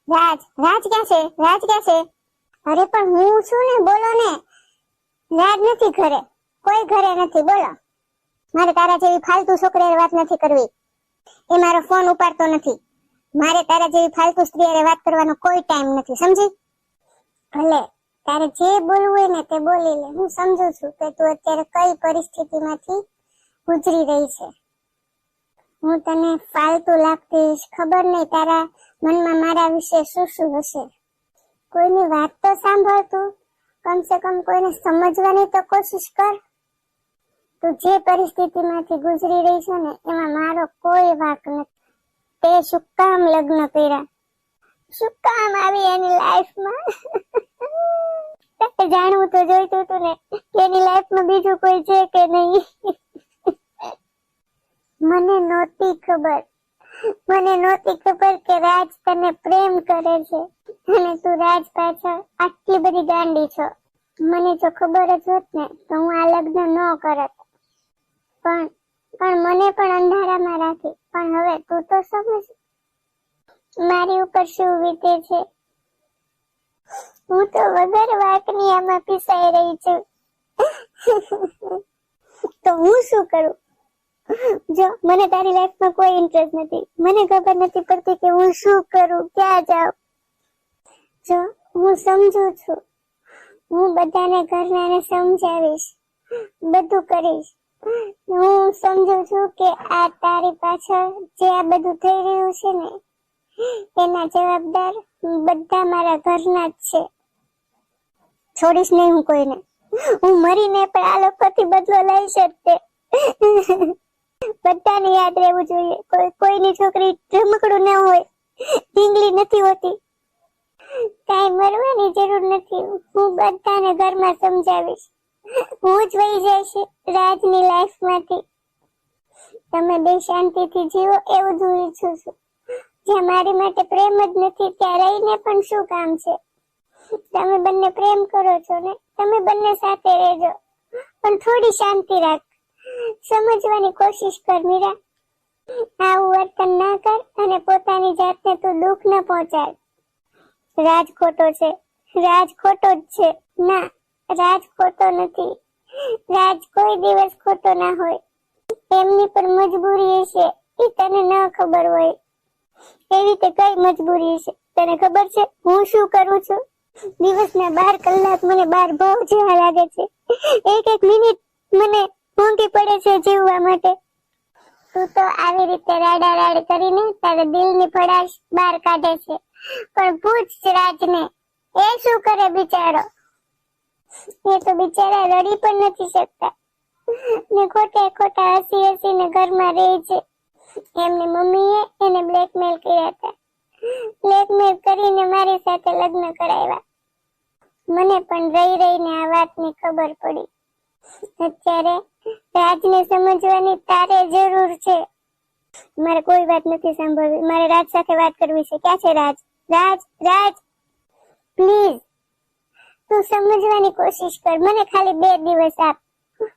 રાજ રાજ ક્યાં છે? રાજ ક્યાં છે? અરે પણ હું છું ને, બોલો ને. રાજ નથી ઘરે, કોઈ ઘરે નથી, બોલો. મારે તારા જેવી ફાલતુ છોકરી વાત નથી કરવી. એ મારો ફોન ઉપાડતો નથી. મારે તારા જેવી ફાલતુ સ્ત્રી હારે વાત કરવાનો કોઈ ટાઈમ નથી, સમજી? ભલે તારે જે બોલવું હોય ને તે બોલી લે. હું સમજુ છું કે તું અત્યારે કઈ પરિસ્થિતિમાંથી ગુજરી રહી છે. હું તને ફાલતુ લાગતી, ખબર નહીં તારા મનમાં મારા વિશે શું શું હશે. કોઈની વાત તો સાંભળ તું. કમસે કમ કોઈને સમજવાની તો કોશિશ કર. તું જે પરિસ્થિતિમાંથી ગુજરી રહી છે ને એમાં મારો કોઈ વાંક નથી. તે શું કામ લગ્ન કર્યા? શું કામ આવી એની લાઈફમાં? તારે જાણવું તો જોઈતું હતું ને કે એની લાઈફમાં બીજું કોઈ છે કે નહીં. મને નહોતી ખબર કે રાજ તને પ્રેમ કરે છે અને તું રાજ પાછળ આટલી બધી ગાંડી છો. મને જો ખબર જ હોત ને તો હું આ લગ્ન ન કરત. પણ મને પણ અંધારામાં રાખી. પણ હવે તું તો સમજ મારી ઉપર શું વીતે છે. હું તો વગર વાંકની આમાં પીસાઈ રહી છું. તો હું શું કરું? જો મને તારી લાઈફમાં કોઈ ઇન્ટરેસ્ટ નથી. મને ખબર નથી પડતી કે હું શું કરું, ક્યાં જાઉં. જો હું સમજુ છું, હું બધાને ઘરનાને સમજાવીશ, બધું કરીશ. હું સમજુ છું કે આ તારી પાછળ જે આ બધું થઈ રહ્યું છે ને એના જવાબદાર બધા મારા ઘરના જ છે. છોડીશ નહીં હું કોઈને. હું મરીને પણ આ લોકોથી બદલો લઈ શકતે. બધાને યાદ રહેવું જોઈએ, કોઈની છોકરી રમકડું ન હોય, ઢીંગલી નથી હોતી. કાંઈ મરવાની જરૂર નથી. હું બધાને ઘરમાં સમજાવીશ. હું જ વહી જઈશ રાજની લાઈફમાંથી. તમે બે શાંતિથી જીવો એવું જ હું ઈચ્છું છું. જ્યાં મારી માટે પ્રેમ જ નથી ત્યાં રહીને પણ શું કામ છે? તમે બંને પ્રેમ કરો છો ને, તમે બંને સાથે રહેજો, પણ થોડી શાંતિ રાખ. સમજવાની કોશિશ કર મીરા. આવું વર્તન ના કર અને પોતાની જાતને તું દુઃખ ન પહોંચાડ. રાજ ખોટો છે, રાજ ખોટો જ છે. ના, રાજ ખોટો નથી. રાજ કોઈ દિવસ ખોટો ના હોય. એમની પણ મજબૂરી હશે, એ તને ન ખબર હોય. એવી તે કઈ મજબૂરી હશે તને ખબર છે? હું શું કરું છું? દિવસના 12 કલાક મને 12 બહુ જેવા લાગે છે. એક મિનિટ મને ઊંઘી પડે છે જીવવા માટે. તું તો આવી રીતે રાડા કરીને તારા દિલની ભડાશ બહાર કાઢે છે. પણ પૂછ રાજને, એ શું કરે બિચારો? એ તો બિચારા રડી પણ નથી શકતા ને ખોટા હસીને ઘરમાં રહે છે. એમની મમ્મીએ એને બ્લેકમેલ કર્યા હતા. બ્લેકમેલ કરીને મારી સાથે લગ્ન કરાવ્યા. મને પણ રહીને આ વાતની ખબર પડી. અત્યારે રાજને સમજવાની તારે જરૂર છે. મારે કોઈ વાત નથી સાંભળવી. મારે રાજ સાથે વાત કરવી છે. ક્યાં છે રાજ? રાજ પ્લીઝ તું સમજવાની કોશિશ કર. મને ખાલી 2 દિવસ આપ.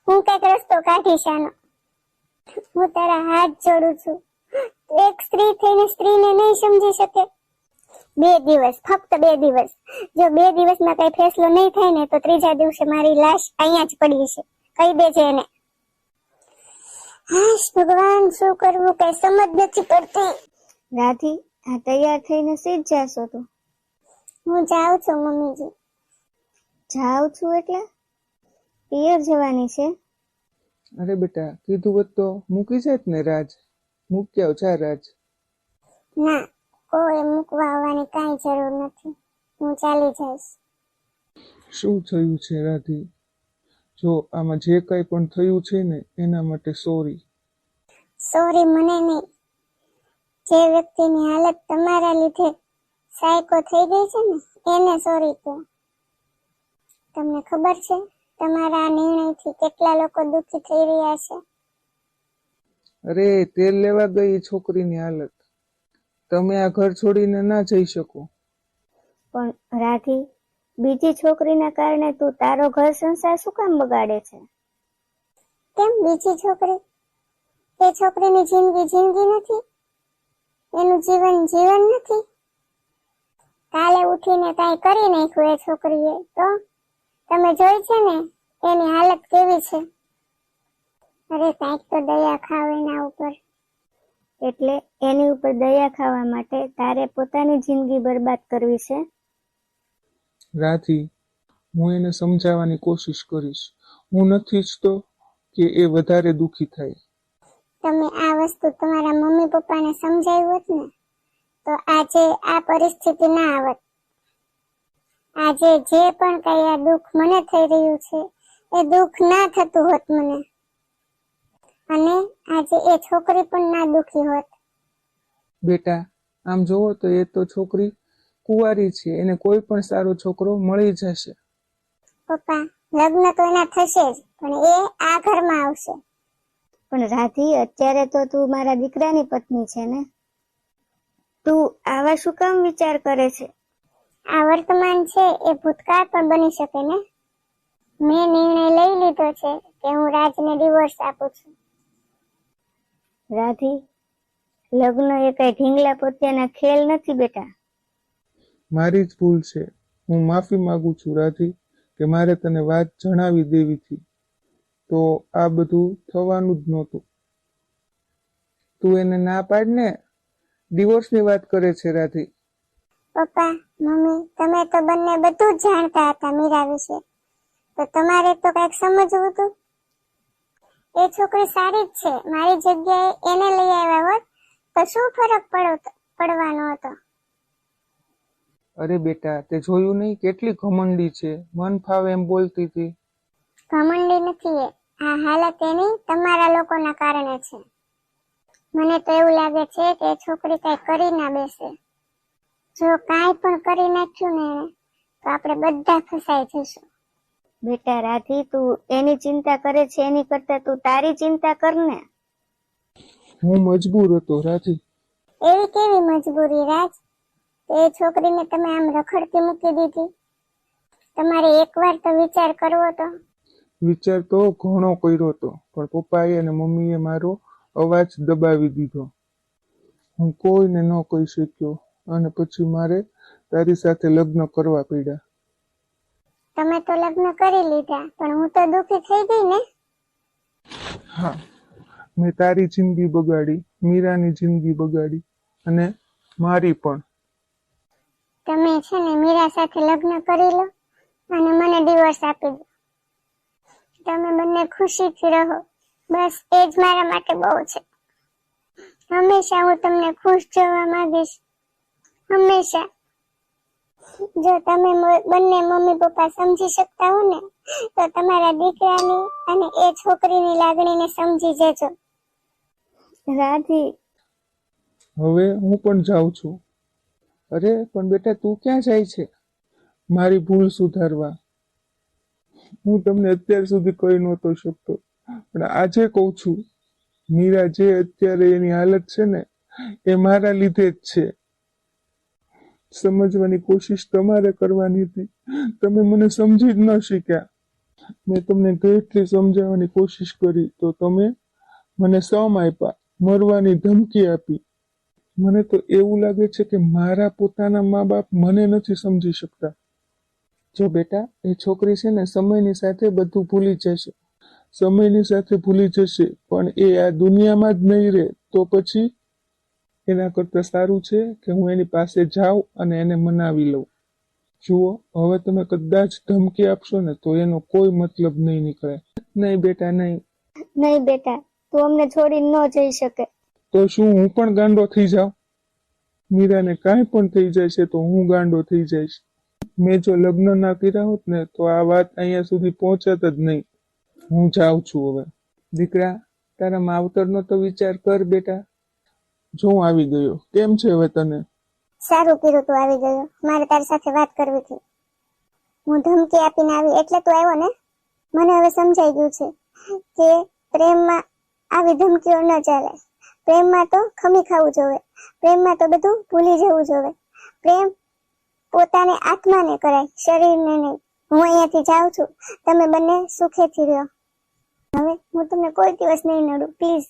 હું કઈક રસ્તો કાઢીશ આનો. હું તારા હાથ જોડું છું. એક સ્ત્રી થઈને સ્ત્રીને નહીં સમજી શકે? 2 દિવસ, ફક્ત 2 દિવસ. જો 2 દિવસમાં કઈ ફેસલો નહીં થાય ને તો 3જા દિવસે મારી લાશ અહીંયા જ પડી છે. કહી દેજે એને. હાશ ભગવાન, શું કરવું કઈ સમજ નથી પડતી. રાધી, આ તૈયાર થઈને સીધ જાશો તો? હું જાઉં છું મમ્મીજી. જાઉં છું એટલે? પિયર જવાની છે? અરે બેટા, કીધું હોત તો મૂકી જાત ને રાજ. મૂકી આવ જા રાજ. ના, કોઈ મૂકવા આવવાની કાંઈ જરૂર નથી. હું ચાલી જઈશ. શું થયું છે રાધી? જો આમાં જે કઈ પણ થયું છે ને એના માટે સોરી. સોરી મને નહીં. જે વ્યક્તિની હાલત તમારા લીધે સાયકો થઈ ગઈ છે ને એને સોરી કહો. તમને ખબર છે તમારા આ નિર્ણયથી કેટલા લોકો દુઃખી થઈ રહ્યા છે? અરે તેલ લેવા ગઈ છોકરીની હાલત. તમે આ ઘર છોડીને ના જઈ શકો. પણ રાધી, બીજી છોકરીના કારણે તું તારો ઘર સંસાર શું કામ બગાડે છે? કેમ બીજી છોકરી? એ છોકરીની જિંદગી નથી? એનું જીવન નથી? ઉઠીને કાંઈ કરી નાખ્યું એ છોકરીએ તો તમે જોઈ છે ને એની હાલત કેવી છે. અરે કાંઈક તો દયા ખાવ એના ઉપર. એટલે એની ઉપર દયા ખાવા માટે તારે પોતાની જિંદગી બરબાદ કરવી છે? રાધી, હું એને સમજાવવાની કોશિશ કરીશ. હું નથી ઈચ્છતો કે એ વધારે દુઃખી થાય. તમે આ વસ્તુ તમારા મમ્મી પપ્પાને સમજાવ્યું હોત ને તો આજે આ પરિસ્થિતિ ના આવત. આજે જે પણ કઈ આ દુઃખ મને થઈ રહ્યું છે એ દુઃખ ના થતું હોત મને, અને આજે એ છોકરી પણ ના દુઃખી હોત. બેટા, આમ જોવો તો એ તો છોકરી કુંવારી છે, એને કોઈ પણ સારો છોકરો મળી જશે. પપ્પા, લગ્ન તો એના થશે જ, પણ એ આ ઘરમાં આવશે. પણ રાધી, અત્યારે તો તું મારા દીકરાની પત્ની છે ને, તું આવા શું કામ વિચાર કરે છે? આ વર્તમાન છે એ ભૂતકાળ પણ બની શકે ને. મેં નિર્ણય લઈ લીધો છે કે હું રાજને ડિવોર્સ આપું છું. રાધી, લગ્ન એ કઈ ઢીંગલા પોતિયાના ખેલ નથી બેટા. મારી જ ભૂલ છે. હું માફી માંગુ છું રાધી, કે મારે તને વાત જણાવી દેવી હતી, તો આ બધું થવાનું જ નહોતું. તું એને ના પાડ ને. ડિવોર્સની વાત કરે છે રાધી. પપ્પા, મમ્મી, તમે તો બંને બધું જ જાણતા હતા મીરા વિશે, તો તમારે તો કઈક સમજવું હતું. એ છોકરી સારી જ છે, મારી જગ્યાએ એને લઈ આવ્યા હોત તો શું ફરક પડવાનો હતો? અરે બેટા, તે જોયું નહીં કેટલી ઘમંડી છે, મન ફાવે એમ બોલતી હતી. ઘમંડી નથી એ, આ હાલત એની તમારા લોકોના કારણે છે. મને તો એવું લાગે છે કે એ છોકરી કઈ કરી ના બેસે. જો કાંઈ પણ કરી નાખ્યું ને એને, તો આપણે બધા ફસાઈ જઈશું. બેટા રાધી, તું એની ચિંતા કરે છે એની કરતા તું તારી ચિંતા કર ને. હું મજબૂર હતો રાધી. એવી કેવી મજબૂરી રાજ? એ છોકરીને તમે આમ રખડતી મૂકી દીધી. તમારે એકવાર તો વિચાર કરવો તો. વિચાર તો ઘણો કર્યો હતો, પણ પપ્પાએ અને મમ્મીએ મારો અવાજ દબાવી દીધો. હું કોઈને ન કહી શક્યો, અને પછી મારે તારી સાથે લગ્ન કરવા પડ્યા. તમે તો લગ્ન કરી લીધા, પણ હું તો દુઃખી થઈ ગઈ ને. હા, મેં તારી જિંદગી બગાડી, મીરાની જિંદગી બગાડી, અને મારી પણ. તમે છે ને મીરા સાથે લગ્ન કરી લો અને મને ડિવોર્સ આપી દો. તમે બંને ખુશીથી રહો, બસ એ જ મારા માટે બહુ છે. હંમેશા હું તમને ખુશ જોવા માંગીશ, હંમેશા. જો તમે બંને મમ્મી પપ્પા સમજી શકતા હો ને, તો તમારા દીકરાની અને એ છોકરીની લાગણીને સમજી જજો. રાધી, હવે હું પણ જાઉં છું. અરે પણ બેટા, તું ક્યાં જાય છે? મારી ભૂલ સુધારવા. હું તમને અત્યાર સુધી કહી નહોતો શકતો, પણ આજે કહું છું. મીરા જે અત્યારે એની હાલત છે ને, એ મારા લીધે જ છે. સમજવાની કોશિશ તમારે કરવાની હતી, તમે મને સમજી જ ન શીખ્યા. મેં તમને કેટલી સમજાવવાની કોશિશ કરી તો તમે મને સમ આપ્યા, મરવાની ધમકી આપી. મને તો એવું લાગે છે કે મારા પોતાના મા બાપ મને નથી સમજી શકતા. જો બેટા, એ છોકરી છે ને સમયની સાથે બધું ભૂલી જશે. સમયની સાથે ભૂલી જશે, પણ એ આ દુનિયામાં જ નહીં રહે. તો પછી એના કરતાં સારું છે કે હું એની પાસે જાઉં અને એને મનાવી લઉં. જુઓ, હવે તમે કદાચ ધમકી આપશો ને તો એનો કોઈ મતલબ નહીં નીકળે. નહીં બેટા, નહીં. નહીં બેટા, તું અમને છોડીને ન જઈ શકે. તો શું હું પણ ગાંડો થઈ જાઉં? મીરાને કાંઈ પણ થઈ જાય છે તો હું ગાંડો થઈ જઈશ. મેં જો લગ્ન ના કર્યા હોત ને તો આ વાત અહીંયા સુધી પહોંચત જ નહીં. હું જાઉં છું હવે. દીકરા, તારા માવતરનો તો વિચાર કર બેટા. જો હું આવી ગયો, કેમ છે હવે તને? સારું કર્યું તું આવી ગયો, મારે તારી સાથે વાત કરવી હતી. હું ધમકી આપીને આવી એટલે તું આવ્યો ને. મને હવે સમજાઈ ગયું છે કે પ્રેમમાં આવી ધમકીઓ ન ચાલે. પ્રેમમાં તો ખમી ખાવું જોવે, પ્રેમમાં તો બધું ભૂલી જવું જોવે. પ્રેમ પોતાને આત્માને કરાય, શરીરને નહીં. હું અહીંયાથી જાઉં છું, તમે બંને સુખેથી રહ્યો. હવે હું તમને કોઈ દિવસ નહીં નડું, પ્લીઝ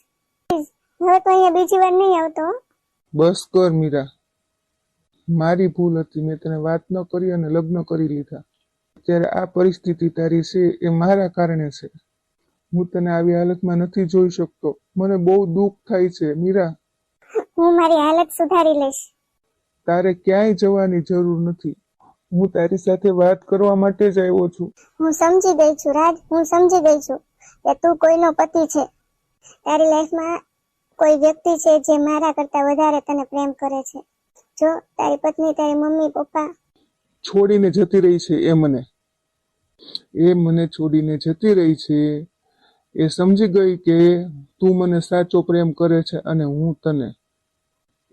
પ્લીઝ. હવે તો અહીંયા બીજી વાર નહીં આવતો. બસ કર મીરા. મારી ભૂલ હતી, મેં તને વાત ન કરી અને લગ્ન કરી લીધા. ત્યારે આ પરિસ્થિતિ તારી છે એ મારા કારણે છે. હું તને આવી હાલતમાં નથી જોઈ શકતો. મને બહુ દુઃખ થાય છે મીરા. હું મારી હાલત સુધારી લઈશ. તારે ક્યાંય જવાની જરૂર નથી. હું તારી સાથે વાત કરવા માટે જ આવ્યો છું. હું સમજી ગઈ છું રાજ, હું સમજી ગઈ છું કે તું કોઈનો પતિ છે. તારી લાઈફમાં કોઈ વ્યક્તિ છે જે મારા કરતા વધારે તને પ્રેમ કરે છે. જો તારી પત્ની, તારી મમ્મી પપ્પા છોડીને જતી રહી છે એ મને છોડીને જતી રહી છે. એ સમજી ગઈ કે તું મને સાચો પ્રેમ કરે છે અને હું તને.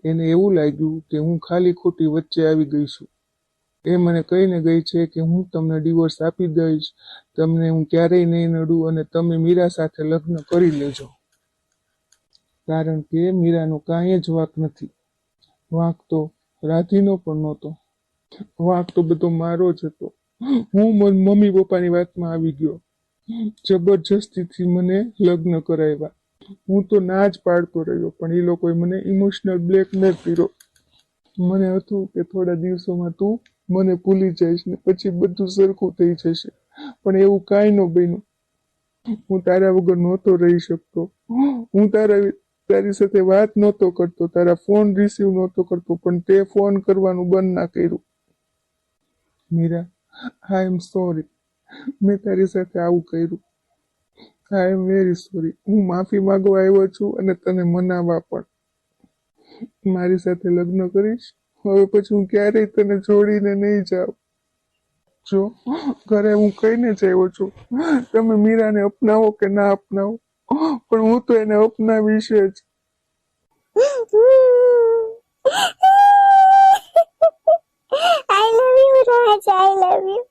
એને એવું લાગ્યું કે હું ખાલી ખોટી વચ્ચે આવી ગઈ છું. એ મને કહીને ગઈ છે કે હું તમને ડિવોર્સ આપી દઈશ, તમને હું ક્યારેય નહીં નડું અને તમે મીરા સાથે લગ્ન કરી લેજો. કારણ કે મીરાનો કાંઈ જ વાંક નથી. વાંક તો રાધીનો પણ નહોતો. વાંક તો બધો મારો જ હતો. હું મમ્મી પપ્પાની વાતમાં આવી ગયો. જબરજસ્તીથી મને લગ્ન કરાવ્યા. હું તો ના જ પાડતો રહ્યો, પણ એ લોકોએ મને ઇમોશનલ બ્લેકમેલ કર્યો. મને હતું કે થોડા દિવસોમાં તું મને ભૂલી જઈશ ને પછી બધું સરખું થઈ જશે, પણ એવું કાંઈ ન બન્યું. હું તારા વગર નહોતો રહી શકતો. હું તારી સાથે વાત નહોતો કરતો, તારા ફોન રિસીવ નહોતો કરતો, પણ તે ફોન કરવાનું બંધ ના કર્યું. મીરા, આઈ એમ સોરી. મેં તારી સાથે આવું કર્યું. આઈ એમ વેરી સોરી. હું માફી માંગવા આવ્યો છું અને તને મનાવવા પણ. મારી સાથે લગ્ન કરીશ? હવે પછી હું ક્યારેય તને છોડીને નહીં જાઉં. જો ઘરે હું કહીને જ આવ્યો છું, તમે મીરાને અપનાવો કે ના અપનાવો, પણ હું તો એને અપનાવીશ જ. I love you, Raj. I love you.